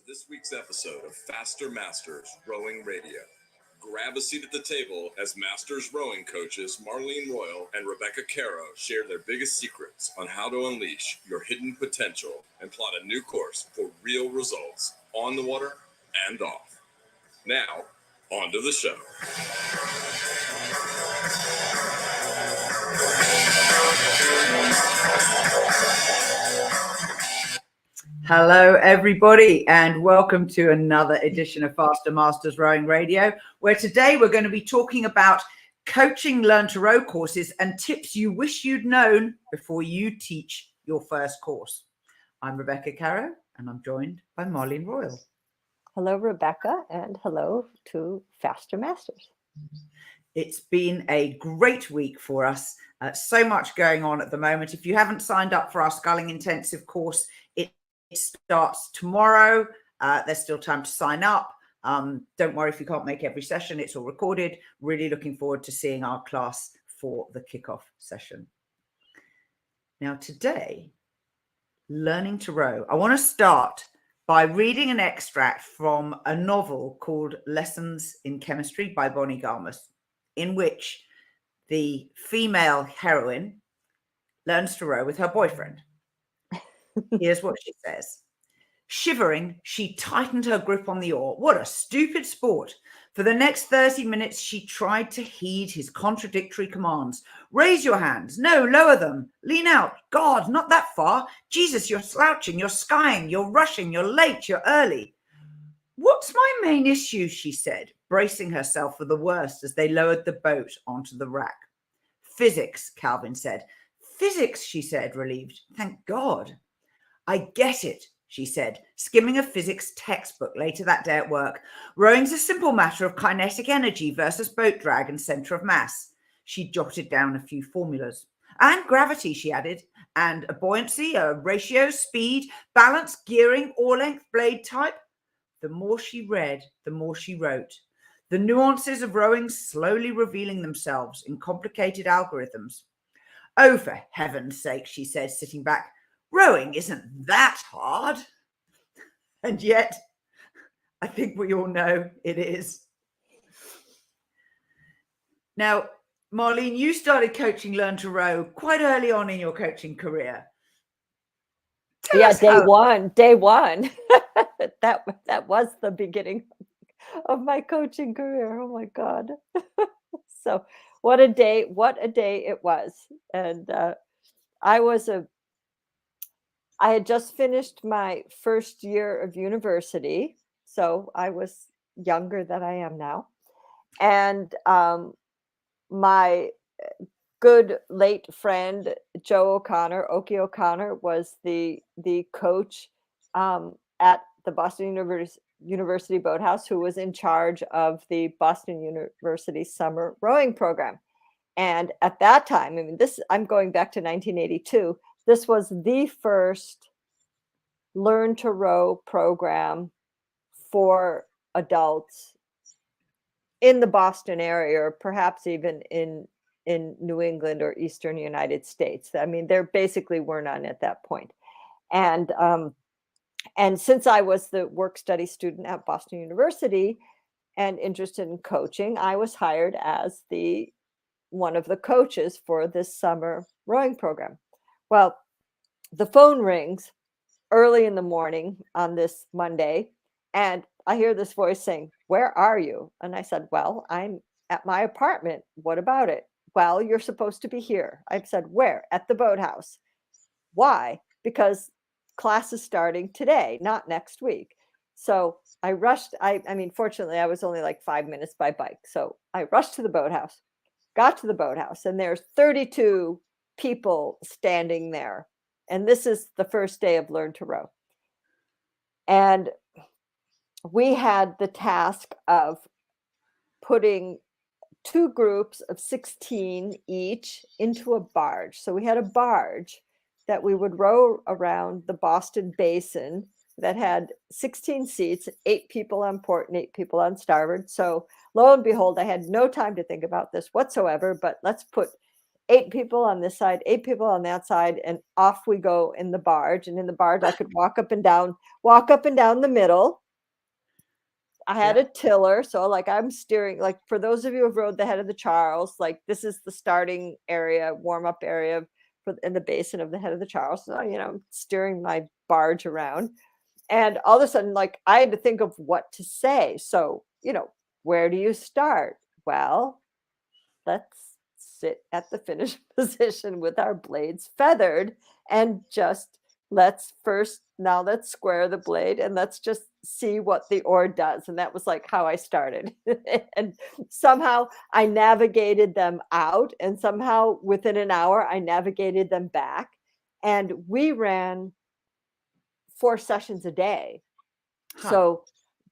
this week's episode of Faster Masters Rowing Radio. Grab a seat at the table as Masters rowing coaches Marlene Royal and Rebecca Caro share their biggest secrets on how to unleash your hidden potential and plot a new course for real results on the water and off. Now, on to the show. Hello, everybody, and welcome to another edition of Faster Masters Rowing Radio, where today we're going to be talking about coaching Learn to Row courses and tips you wish you'd known before you teach your first course. I'm Rebecca Caro, and I'm joined by Marlene Royal. Hello, Rebecca, and hello to Faster Masters. It's been a great week for us. So much going on at the moment. If you haven't signed up for our Sculling Intensive course, it starts tomorrow. There's still time to sign up. Don't worry if you can't make every session. It's all recorded. Really looking forward to seeing our class for the kickoff session. Now today, learning to row. I want to start by reading an extract from a novel called Lessons in Chemistry by Bonnie Garmus, in which the female heroine learns to row with her boyfriend. Here's what she says. Shivering, she tightened her grip on the oar. What a stupid sport. For the next 30 minutes, she tried to heed his contradictory commands. Raise your hands. No, lower them. Lean out. God, not that far. Jesus, you're slouching. You're skying. You're rushing. You're late. You're early. What's my main issue, she said, bracing herself for the worst as they lowered the boat onto the rack. Physics, Calvin said. Physics, she said, relieved. Thank God. I get it, she said, skimming a physics textbook later that day at work. Rowing's a simple matter of kinetic energy versus boat drag and center of mass. She jotted down a few formulas. And gravity, she added, and a buoyancy, a ratio, speed, balance, gearing, oar length, blade type. The more she read, the more she wrote. The nuances of rowing slowly revealing themselves in complicated algorithms. Oh, for heaven's sake, she said, sitting back. Rowing isn't that hard. And yet, I think we all know it is. Now, Marlene, you started coaching Learn to Row quite early on in your coaching career. Day one. that was the beginning of my coaching career. Oh my God. So what a day it was. And I had just finished my first year of university, so I was younger than I am now. And my good late friend, Oki O'Connor, was the coach at the Boston University Boathouse, who was in charge of the Boston University summer rowing program. And at that time, I'm going back to 1982. This was the first Learn to Row program for adults in the Boston area, or perhaps even in New England or Eastern United States. There basically were none at that point. And since I was the work study student at Boston University and interested in coaching, I was hired as one of the coaches for this summer rowing program. Well, the phone rings early in the morning on this Monday, and I hear this voice saying, "Where are you?" And I said, "Well, I'm at my apartment. What about it?" "Well, you're supposed to be here." I said, "Where?" "At the boathouse." "Why?" "Because class is starting today, not next week." So I rushed. Fortunately, I was only like 5 minutes by bike. So I rushed to the boathouse, got to the boathouse, and there's 32 people standing there. And this is the first day of Learn to Row. And we had the task of putting two groups of 16 each into a barge. So we had a barge that we would row around the Boston Basin that had 16 seats, 8 people on port and 8 people on starboard. So lo and behold, I had no time to think about this whatsoever, but let's put 8 people on this side, 8 people on that side, and off we go in the barge. And in the barge, I could walk up and down the middle. I had a tiller, so like I'm steering. Like for those of you who've rode the head of the Charles, like this is the starting area, warm up area in the basin of the head of the Charles. So I'm steering my barge around, and all of a sudden, like I had to think of what to say. So where do you start? Well, let's sit at the finish position with our blades feathered, and just let's square the blade and let's just see what the oar does. And that was like how I started. And somehow I navigated them out, and somehow within an hour I navigated them back, and we ran 4 sessions a day. So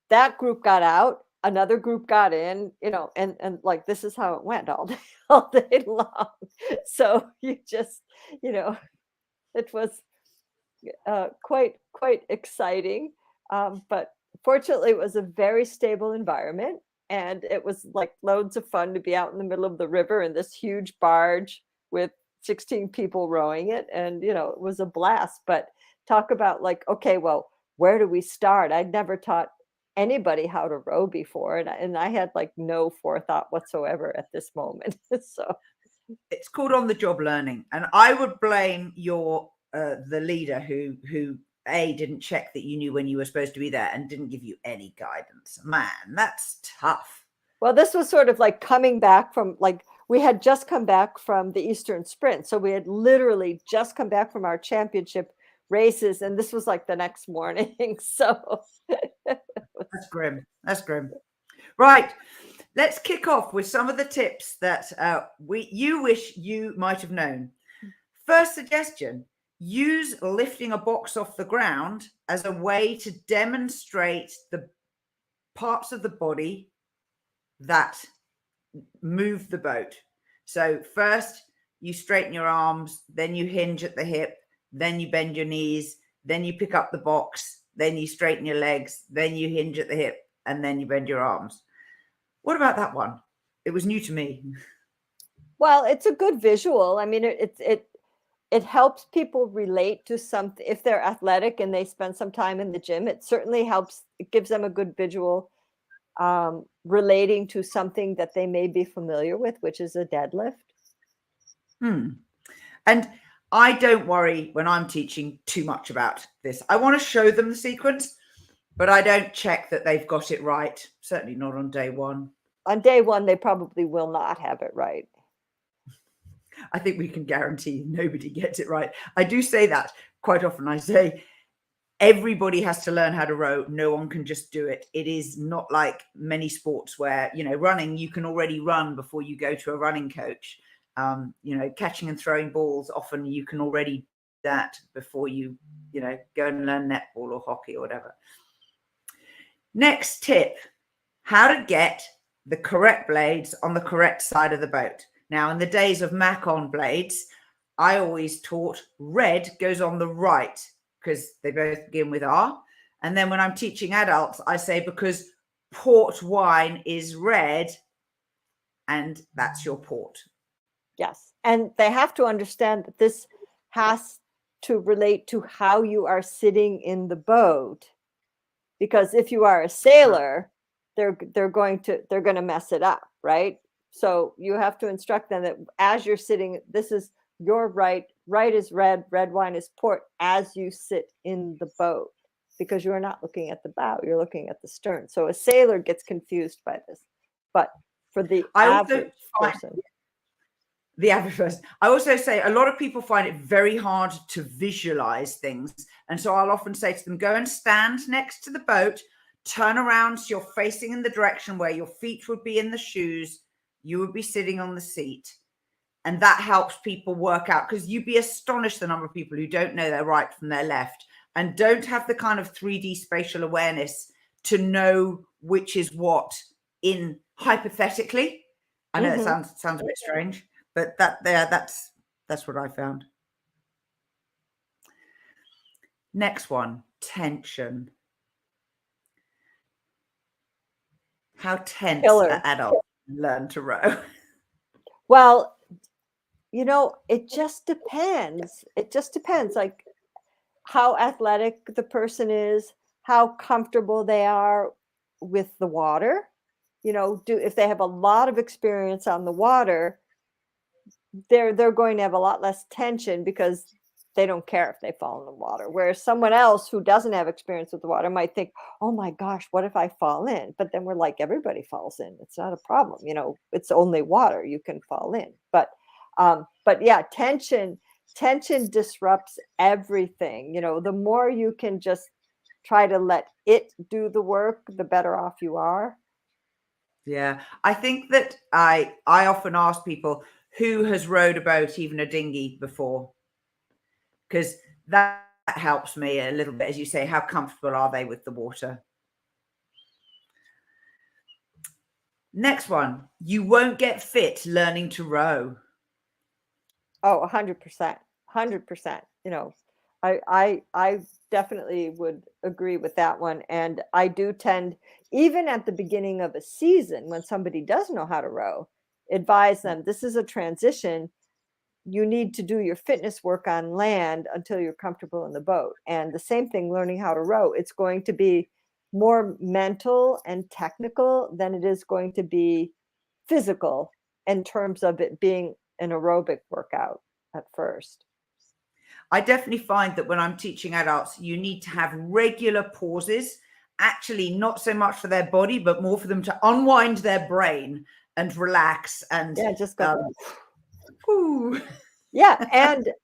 that group got out, another group got in, and like this is how it went all day long. So you just, it was quite exciting. But fortunately, it was a very stable environment, and it was like loads of fun to be out in the middle of the river in this huge barge with 16 people rowing it, and it was a blast. But talk about like, okay, well, where do we start? I'd never taught anybody how to row before, and I had like no forethought whatsoever at this moment. So it's called on the job learning, and I would blame the leader who didn't check that you knew when you were supposed to be there and didn't give you any guidance. Man, that's tough. Well, this was sort of like coming back from, like, we had just come back from the Eastern Sprint. So we had literally just come back from our championship races, and this was like the next morning. So that's grim. That's grim. Right. Let's kick off with some of the tips that you wish you might have known. First suggestion: use lifting a box off the ground as a way to demonstrate the parts of the body that move the boat. So first you straighten your arms, then you hinge at the hip, then you bend your knees, then you pick up the box, then you straighten your legs, then you hinge at the hip, and then you bend your arms. What about that one? It was new to me. Well, it's a good visual. I mean, it helps people relate to something. If they're athletic and they spend some time in the gym, it certainly helps. It gives them a good visual relating to something that they may be familiar with, which is a deadlift. And I don't worry when I'm teaching too much about this. I want to show them the sequence, but I don't check that they've got it right. Certainly not on day one. On day one, they probably will not have it right. I think we can guarantee nobody gets it right. I do say that quite often. I say everybody has to learn how to row. No one can just do it. It is not like many sports where, running, you can already run before you go to a running coach. Catching and throwing balls, often you can already do that before you, go and learn netball or hockey or whatever. Next tip: how to get the correct blades on the correct side of the boat. Now, in the days of Mac-on blades, I always taught red goes on the right because they both begin with R. And then when I'm teaching adults, I say because port wine is red, and that's your port. Yes. And they have to understand that this has to relate to how you are sitting in the boat. Because if you are a sailor, they're going to mess it up, right? So you have to instruct them that as you're sitting, this is your right is red wine is port as you sit in the boat, because you are not looking at the bow, you're looking at the stern. So a sailor gets confused by this. But for the average person, I also say a lot of people find it very hard to visualize things. And so I'll often say to them, go and stand next to the boat, turn around so you're facing in the direction where your feet would be in the shoes, you would be sitting on the seat. And that helps people work out, because you'd be astonished the number of people who don't know their right from their left and don't have the kind of 3D spatial awareness to know which is what in hypothetically. I know it sounds a bit strange, but that's what I found. Next one, tension. How tense are adults learn to row? Well, It just depends. It just depends, like how athletic the person is, how comfortable they are with the water. If they have a lot of experience on the water, they're going to have a lot less tension because they don't care if they fall in the water. Whereas someone else who doesn't have experience with the water might think, "Oh my gosh, what if I fall in?" But then we're like, everybody falls in. It's not a problem. It's only water. You can fall in. But yeah, tension disrupts everything. The more you can just try to let it do the work, the better off you are. Yeah, I think that I often ask people who has rowed a boat, even a dinghy, before, because that helps me a little bit. As you say, how comfortable are they with the water? Next one, you won't get fit learning to row. Oh, 100%. 100%. I definitely would agree with that one. And I do tend, even at the beginning of a season, when somebody does know how to row, advise them, this is a transition. You need to do your fitness work on land until you're comfortable in the boat. And the same thing, learning how to row, it's going to be more mental and technical than it is going to be physical in terms of it being an aerobic workout at first. I definitely find that when I'm teaching adults, you need to have regular pauses, actually, not so much for their body, but more for them to unwind their brain and relax. And Yeah, just go. Whew. Yeah,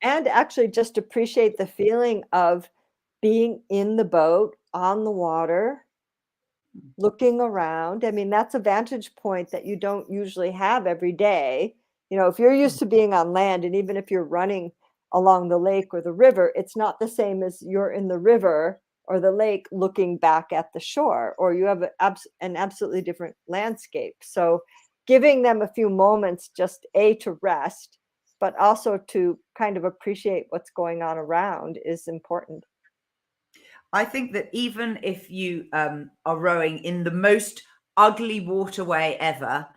and actually just appreciate the feeling of being in the boat, on the water, looking around. I mean, that's a vantage point that you don't usually have every day. If you're used to being on land, and even if you're running along the lake or the river, it's not the same as you're in the river or the lake looking back at the shore, or you have an absolutely different landscape. So giving them a few moments just to rest, but also to kind of appreciate what's going on around is important. I think that even if you are rowing in the most ugly waterway ever,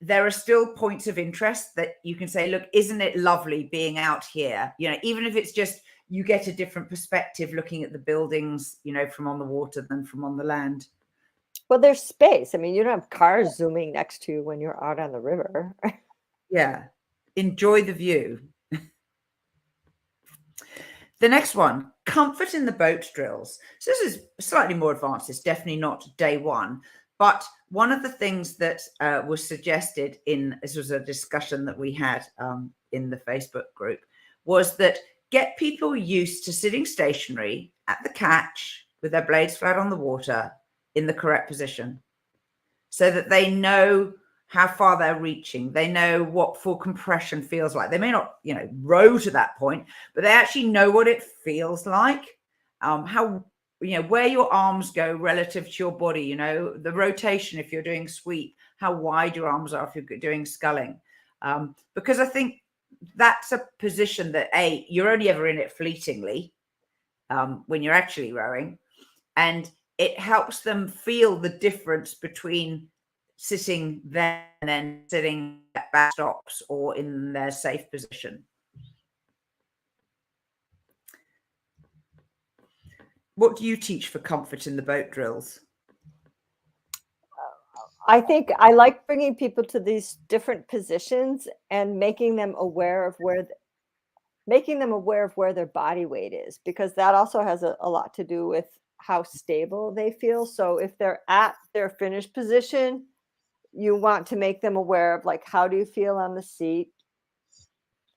there are still points of interest that you can say, look, isn't it lovely being out here? Even if it's just you get a different perspective looking at the buildings, from on the water than from on the land. Well, there's space. I mean, you don't have cars zooming next to you when you're out on the river. Yeah. Enjoy the view. The next one, comfort in the boat drills. So this is slightly more advanced. It's definitely not day one. But one of the things that was suggested this was a discussion that we had in the Facebook group, was that get people used to sitting stationary at the catch with their blades flat on the water in the correct position, so that they know how far they're reaching. They know what full compression feels like. They may not, row to that point, but they actually know what it feels like, how, where your arms go relative to your body, the rotation, if you're doing sweep, how wide your arms are if you're doing sculling. Because I think that's a position that, you're only ever in it fleetingly when you're actually rowing. And it helps them feel the difference between sitting there and then sitting at backstops or in their safe position. What do you teach for comfort in the boat drills? I think I like bringing people to these different positions and making them aware of where their body weight is, because that also has a lot to do with how stable they feel. So if they're at their finished position, you want to make them aware of, like, how do you feel on the seat?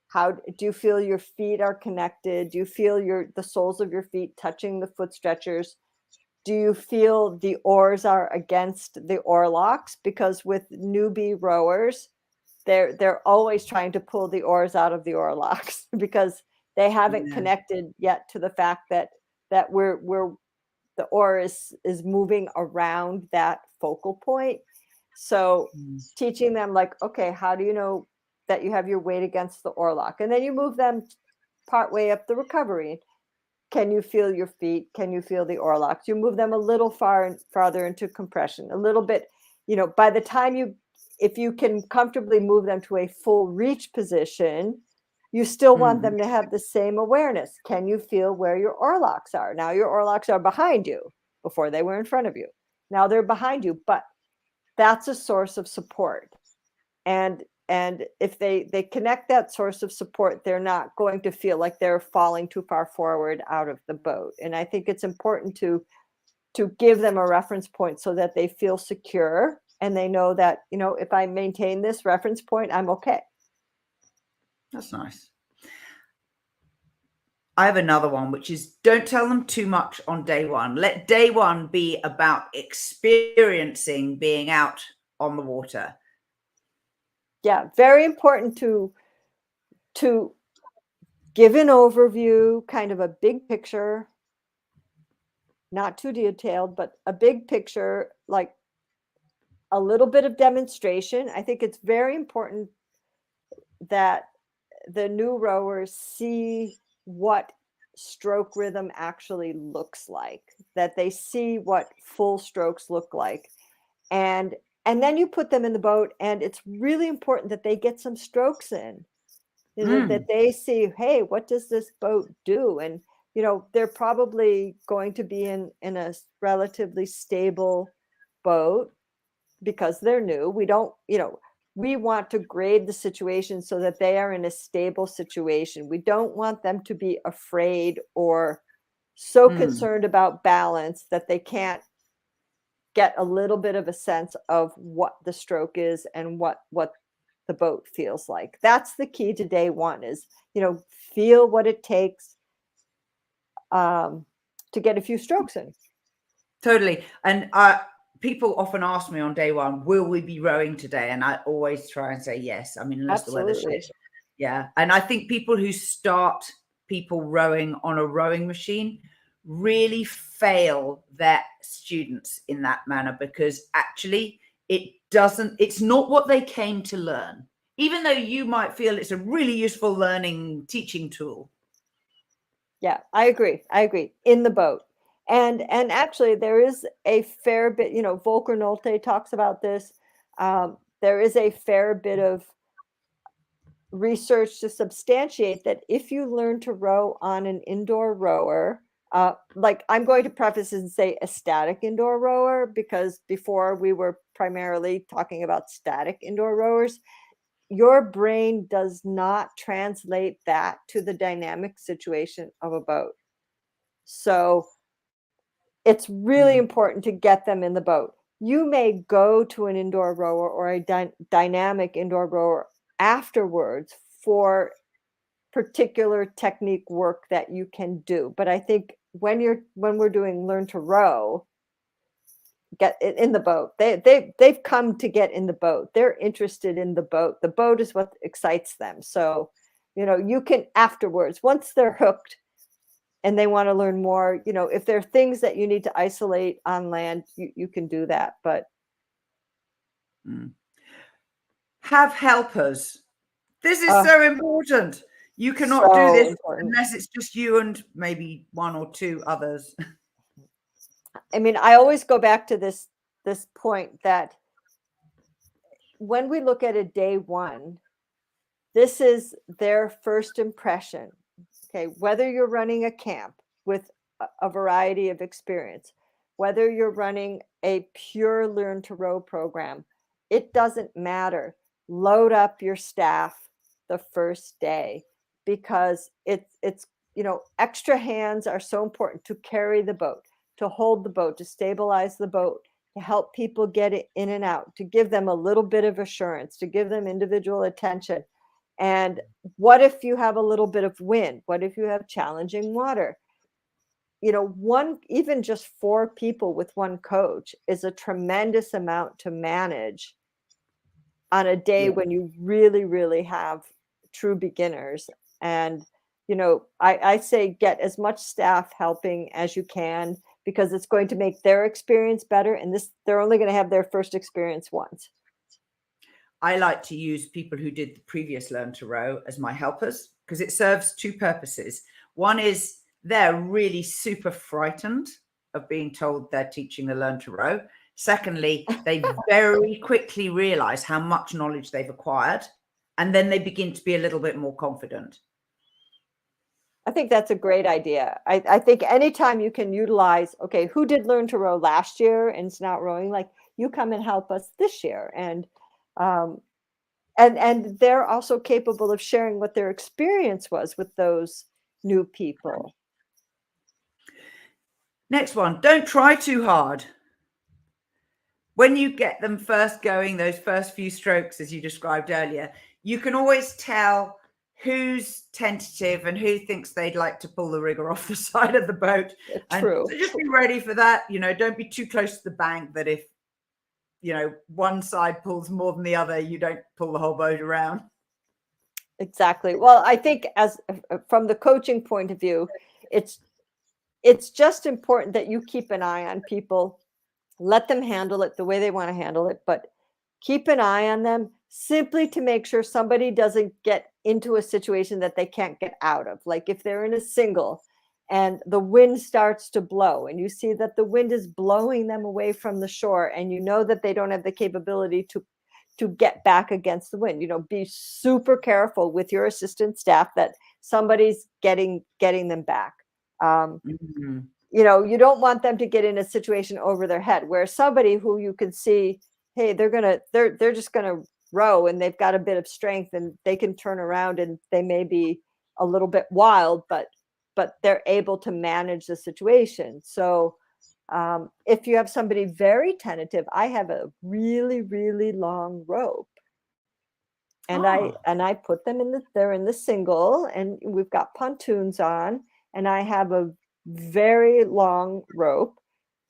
How do you feel your feet are connected? Do you feel the soles of your feet touching the foot stretchers? Do you feel the oars are against the oar locks? Because with newbie rowers, they're always trying to pull the oars out of the oar locks because they haven't connected yet to the fact that the oar is moving around that focal point. So teaching them, like, okay, how do you know that you have your weight against the oar lock? And then you move them part way up the recovery. Can you feel your feet? Can you feel the oar locks? You move them a little farther into compression, a little bit. By the time you if you can comfortably move them to a full reach position, you still want them to have the same awareness. Can you feel where your oarlocks are? Now your oarlocks are behind you. Before they were in front of you. Now they're behind you, but that's a source of support. And if they connect that source of support, they're not going to feel like they're falling too far forward out of the boat. And I think it's important to give them a reference point so that they feel secure and they know that, you know, if I maintain this reference point, I'm okay. That's nice. I have another one, which is don't tell them too much on day one. Let day one be about experiencing being out on the water. Yeah, very important to give an overview, kind of a big picture, not too detailed, but a big picture, like a little bit of demonstration. I think it's very important that the new rowers see what stroke rhythm actually looks like, that they see what full strokes look like. And then you put them in the boat, and it's really important that they get some strokes in, you know, that they see, hey, what does this boat do? And, you know, they're probably going to be in a relatively stable boat because they're new. We don't, you know, we want to grade the situation so that they are in a stable situation. We don't want them to be afraid or so concerned about balance that they can't get a little bit of a sense of what the stroke is and what the boat feels like. That's the key to day one is, you know, feel what it takes to get a few strokes in. Totally. And people often ask me on day one, will we be rowing today? And I always try and say yes. I mean, unless the weather's shit. Yeah. And I think people who start people rowing on a rowing machine really fail their students in that manner, because actually it's not what they came to learn, even though you might feel it's a really useful learning teaching tool. Yeah, I agree. In the boat. And actually there is a fair bit, you know, Volker Nolte talks about this. There is a fair bit of research to substantiate that if you learn to row on an indoor rower, like I'm going to preface and say a static indoor rower, because before we were primarily talking about static indoor rowers, your brain does not translate that to the dynamic situation of a boat. So it's really important to get them in the boat. You may go to an indoor rower or a dynamic indoor rower afterwards for particular technique work that you can do. But I think when we're doing learn to row, get it in the boat. They've come to get in the boat. They're interested in the boat. The boat is what excites them. So, you know, you can afterwards, once they're hooked and they want to learn more, you know, if there are things that you need to isolate on land, you can do that. But have helpers. This is so important. You cannot do this unless it's just you and maybe one or two others. I mean, I always go back to this point that when we look at a day one, this is their first impression. Okay, whether you're running a camp with a variety of experience, whether you're running a pure learn to row program, it doesn't matter. Load up your staff the first day, because it's you know, extra hands are so important to carry the boat, to hold the boat, to stabilize the boat, to help people get it in and out, to give them a little bit of assurance, to give them individual attention. And what if you have a little bit of wind? What if you have challenging water? You know, even just 4 people with one coach is a tremendous amount to manage on a day when you really, really have true beginners. And, you know, I say get as much staff helping as you can, because it's going to make their experience better. And they're only going to have their first experience once. I like to use people who did the previous learn to row as my helpers, because it serves 2 purposes. One is they're really super frightened of being told they're teaching the learn to row. Secondly, they very quickly realize how much knowledge they've acquired, and then they begin to be a little bit more confident. I think that's a great idea. I think anytime you can utilize, okay, who did learn to row last year and is not rowing, like you come and help us this year. And they're also capable of sharing what their experience was with those new people. Next one, don't try too hard. When you get them first going, those first few strokes, as you described earlier, you can always tell who's tentative and who thinks they'd like to pull the rigger off the side of the boat. True. And so just be ready for that. You know, don't be too close to the bank that if, you know, one side pulls more than the other, you don't pull the whole boat around. Exactly. Well, I think as from the coaching point of view, it's just important that you keep an eye on people. Let them handle it the way they want to handle it, but keep an eye on them simply to make sure somebody doesn't get into a situation that they can't get out of. Like if they're in a single and the wind starts to blow and you see that the wind is blowing them away from the shore and you know that they don't have the capability to get back against the wind, you know, be super careful with your assistant staff that somebody's getting them back. You know, you don't want them to get in a situation over their head where somebody who you can see, hey, they're just gonna row and they've got a bit of strength and they can turn around and they may be a little bit wild, but they're able to manage the situation. So if you have somebody very tentative, I have a really, really long rope. And I put them they're in the single and we've got pontoons on and I have a very long rope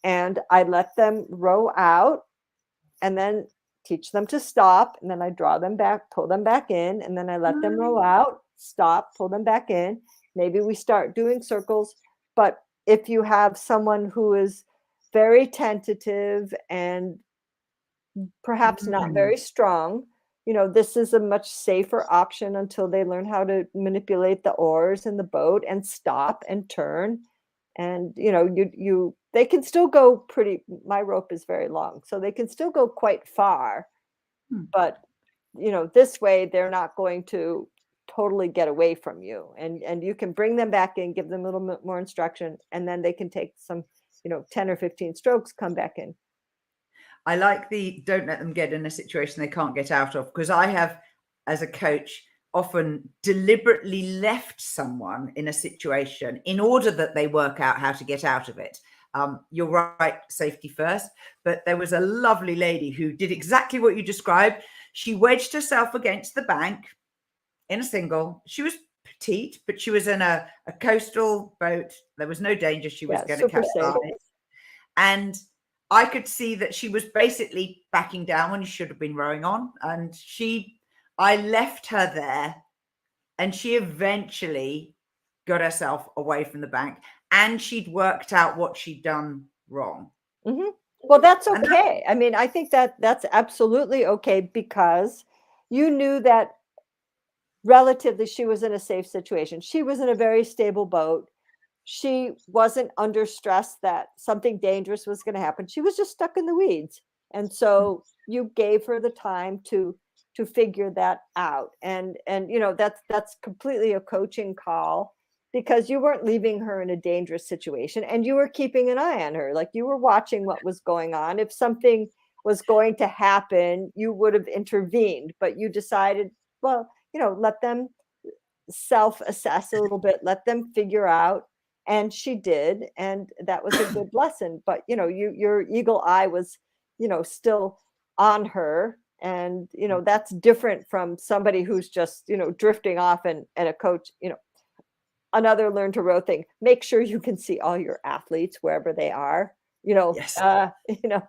and I let them row out and then teach them to stop. And then I draw them back, pull them back in, and then I let them row out, stop, pull them back in. Maybe we start doing circles. But if you have someone who is very tentative and perhaps not very strong, you know, this is a much safer option until they learn how to manipulate the oars in the boat and stop and turn. And, you know, they can still go my rope is very long, so they can still go quite far. But, you know, this way they're not going to totally get away from you. And you can bring them back in, give them a little bit more instruction, and then they can take some, you know, 10 or 15 strokes, come back in. I like the don't let them get in a situation they can't get out of, because I have, as a coach, often deliberately left someone in a situation in order that they work out how to get out of it. You're right, safety first. But there was a lovely lady who did exactly what you described. She wedged herself against the bank in a single. She was petite, but she was in a coastal boat. There was no danger she was going to capsize. And I could see that she was basically backing down when she should have been rowing on. And I left her there and she eventually got herself away from the bank and she'd worked out what she'd done wrong. Well, that's okay. I mean, I think that's absolutely okay because you knew that relatively she was in a safe situation. She was in a very stable boat. She wasn't under stress that something dangerous was going to happen. She was just stuck in the weeds. And so you gave her the time to figure that out. And you know, that's completely a coaching call because you weren't leaving her in a dangerous situation and you were keeping an eye on her. Like you were watching what was going on. If something was going to happen, you would have intervened, but you decided, well, you know, let them self-assess a little bit, let them figure out. And she did, and that was a good lesson. But you know, your eagle eye was, you know, still on her, and you know that's different from somebody who's just, you know, drifting off. And a coach, you know, another learn to row thing: make sure you can see all your athletes wherever they are. You know, you know,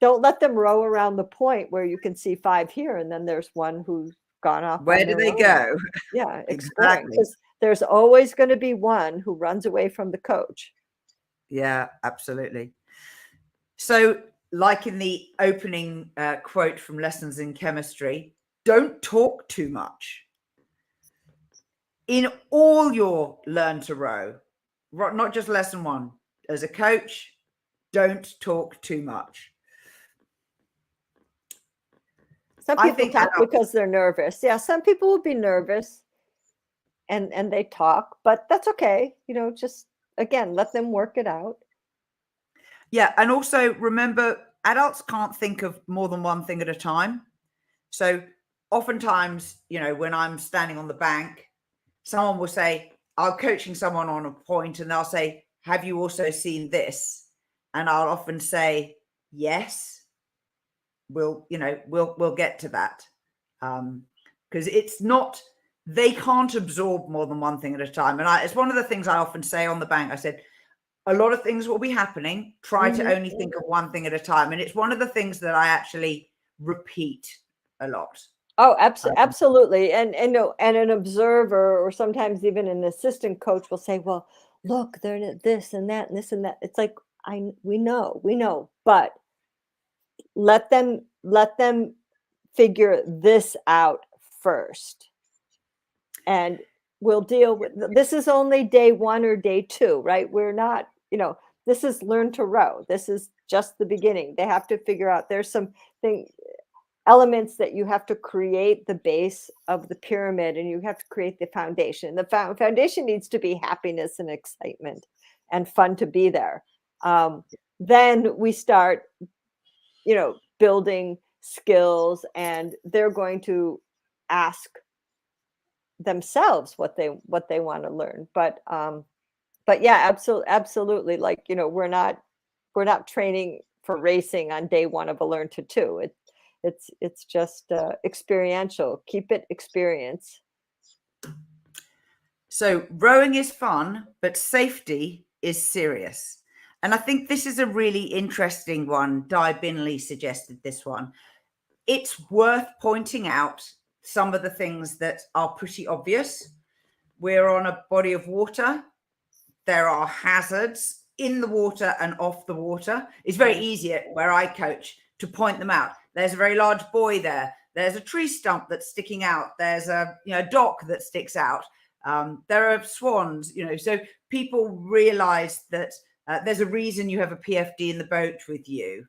don't let them row around the point where you can see 5 here, and then there's one who's gone off. Where do they go? Yeah, exactly. Because there's always going to be one who runs away from the coach. Yeah, absolutely. So, like in the opening quote from Lessons in Chemistry, don't talk too much. In all your learn to row, not just lesson 1, as a coach, don't talk too much. Some I people think talk adults, because they're nervous. Yeah, some people will be nervous and they talk, but that's okay. Just again, let them work it out. yeah, and also remember, adults can't think of more than one thing at a time. So oftentimes, when I'm standing on the bank, someone will say, I'm coaching someone on a point, and they'll say, have you also seen this? And I'll often say, yes, we'll get to that. Because it's not, they can't absorb more than one thing at a time. And it's one of the things I often say on the bank. I said, a lot of things will be happening. Try to only think of one thing at a time. And it's one of the things that I actually repeat a lot. Oh, absolutely. And an observer, or sometimes even an assistant coach, will say, well, look, they're this and that and this and that. It's like, we know, but let them figure this out first. And we'll deal with, this is only day 1 or day 2, right? We're not, this is learn to row. This is just the beginning. They have to figure out, there's some elements that you have to create the base of the pyramid, and you have to create the foundation. The foundation needs to be happiness and excitement and fun to be there. Then we start, building skills, and they're going to ask themselves what they want to learn. But yeah, absolutely. Like, we're not training for racing on day 1 of a learn to 2. It's just experiential. Keep it experience. So rowing is fun, but safety is serious. And I think this is a really interesting one. Di Binley suggested this one. It's worth pointing out some of the things that are pretty obvious. We're on a body of water. There are hazards in the water and off the water. It's very easy where I coach to point them out. There's a very large buoy there. There's a tree stump that's sticking out. There's a dock that sticks out. There are swans, so people realize that there's a reason you have a PFD in the boat with you.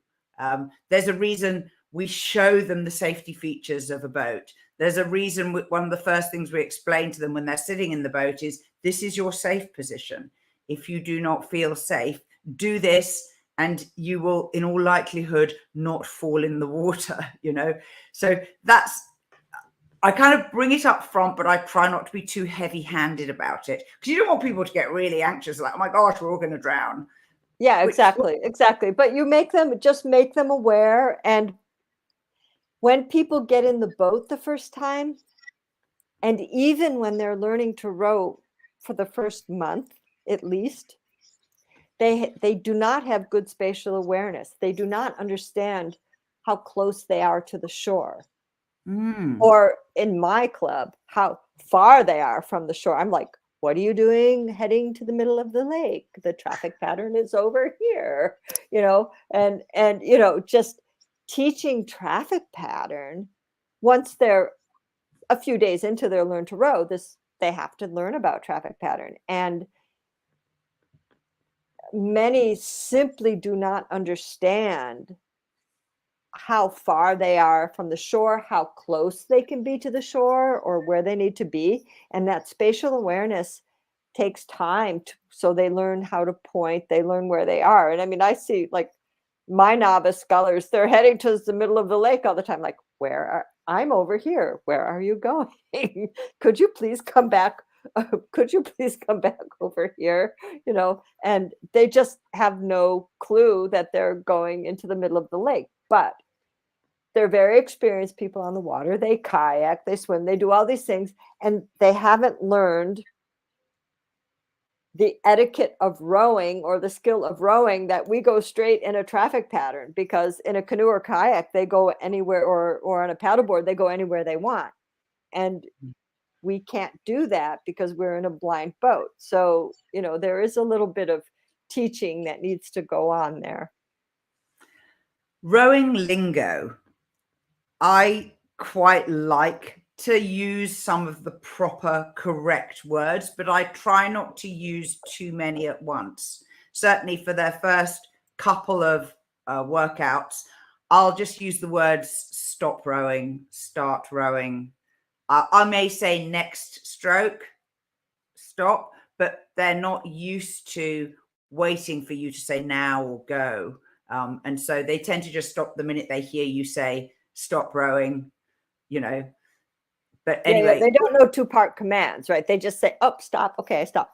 There's a reason we show them the safety features of a boat. There's a reason one of the first things we explain to them when they're sitting in the boat is, this is your safe position. If you do not feel safe, do this, and you will, in all likelihood, not fall in the water, So I kind of bring it up front, but I try not to be too heavy-handed about it, because you don't want people to get really anxious, like, oh my gosh, we're all going to drown. Yeah, exactly. But you make them aware. And when people get in the boat the first time, and even when they're learning to row for the first month, at least, they do not have good spatial awareness. They do not understand how close they are to the shore. Or in my club, how far they are from the shore. I'm like, what are you doing heading to the middle of the lake? The traffic pattern is over here, and just teaching traffic pattern. Once they're a few days into their learn to row, they have to learn about traffic pattern. And many simply do not understand how far they are from the shore, how close they can be to the shore, or where they need to be. And that spatial awareness takes time so they learn how to point, they learn where they are. And I mean, I see, like, my novice scullers, they're heading to the middle of the lake all the time. Like, I'm over here. Where are you going? Could you please come back? Could you please come back over here? And they just have no clue that they're going into the middle of the lake. But they're very experienced people on the water. They kayak, they swim, they do all these things, and they haven't learned the etiquette of rowing, or the skill of rowing, that we go straight in a traffic pattern, because in a canoe or kayak, they go anywhere, or on a paddleboard, they go anywhere they want. And we can't do that because we're in a blind boat. So, there is a little bit of teaching that needs to go on there. Rowing lingo. I quite like to use some of the proper, correct words, but I try not to use too many at once. Certainly for their first couple of workouts, I'll just use the words stop rowing, start rowing. I may say next stroke, stop, but they're not used to waiting for you to say now or go. And so they tend to just stop the minute they hear you say stop rowing, you know. But anyway, they don't know two-part commands, right? They just say, "Oh, stop." Okay, stop.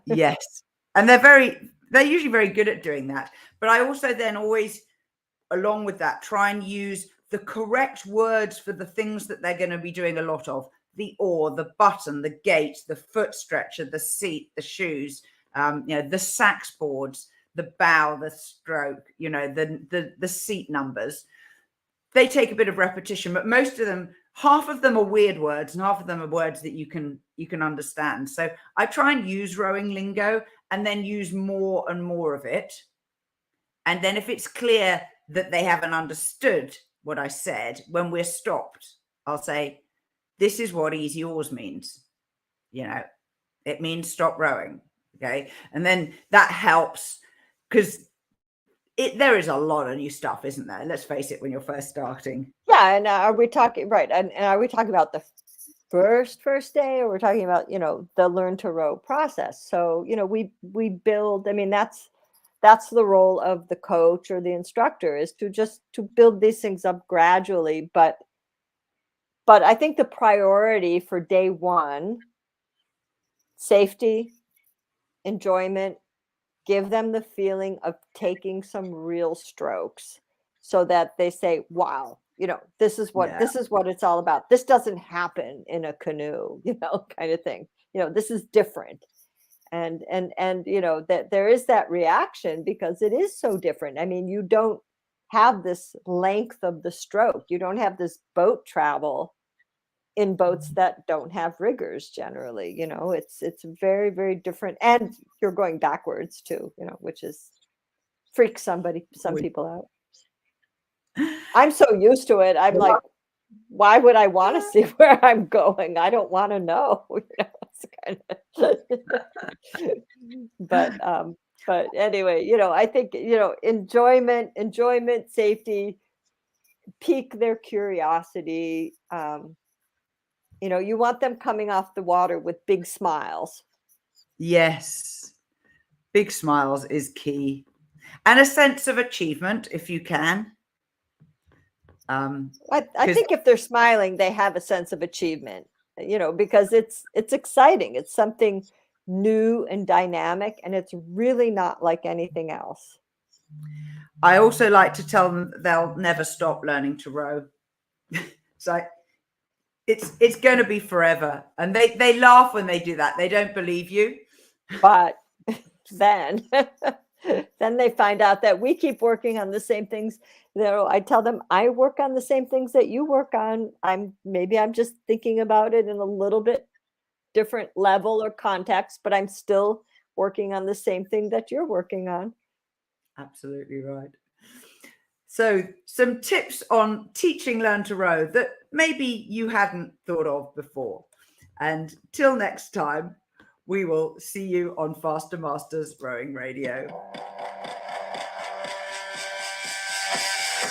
Yes. And they're usually very good at doing that. But I also then always, along with that, try and use the correct words for the things that they're going to be doing a lot of: the oar, the button, the gate, the foot stretcher, the seat, the shoes, the sax boards, the bow, the stroke, the seat numbers. They take a bit of repetition, but most of them, half of them are weird words and half of them are words that you can understand. So I try and use rowing lingo and then use more and more of it. And then if it's clear that they haven't understood what I said, when we're stopped, I'll say, this is what easy oars means. It means stop rowing. Okay. And then that helps, because there is a lot of new stuff, isn't there? Let's face it, when you're first starting. Yeah. And are we talking, right? And are we talking about the first day, or we're talking about, the learn to row process? So, we build, I mean, that's the role of the coach or the instructor, is to build these things up gradually. But I think the priority for day one, safety, enjoyment, give them the feeling of taking some real strokes so that they say, wow, this is what it's all about. This doesn't happen in a canoe, kind of thing. This is different. And that there is that reaction because it is so different. I mean, you don't have this length of the stroke. You don't have this boat travel in boats that don't have riggers generally. It's very, very different. And you're going backwards too, which freaks some people out. I'm so used to it. I'm like, why would I want to see where I'm going? I don't want to know. It's kind of but anyway, I think, enjoyment, safety, pique their curiosity. You want them coming off the water with big smiles. Yes. Big smiles is key. And a sense of achievement, if you can. I think if they're smiling, they have a sense of achievement, because it's exciting. It's something new and dynamic, and it's really not like anything else. I also like to tell them they'll never stop learning to row. So it's going to be forever. And they laugh when they do that. They don't believe you. But then they find out that we keep working on the same things. I tell them, I work on the same things that you work on. I'm just thinking about it in a little bit different level or context, but I'm still working on the same thing that you're working on. Absolutely right. So some tips on teaching learn to row that maybe you hadn't thought of before. And till next time, we will see you on Faster Masters Rowing Radio.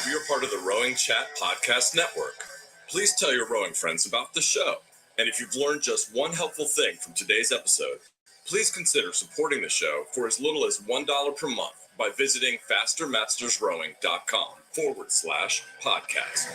We are part of the Rowing Chat Podcast Network. Please tell your rowing friends about the show. And if you've learned just one helpful thing from today's episode, please consider supporting the show for as little as $1 per month by visiting fastermastersrowing.com/podcast.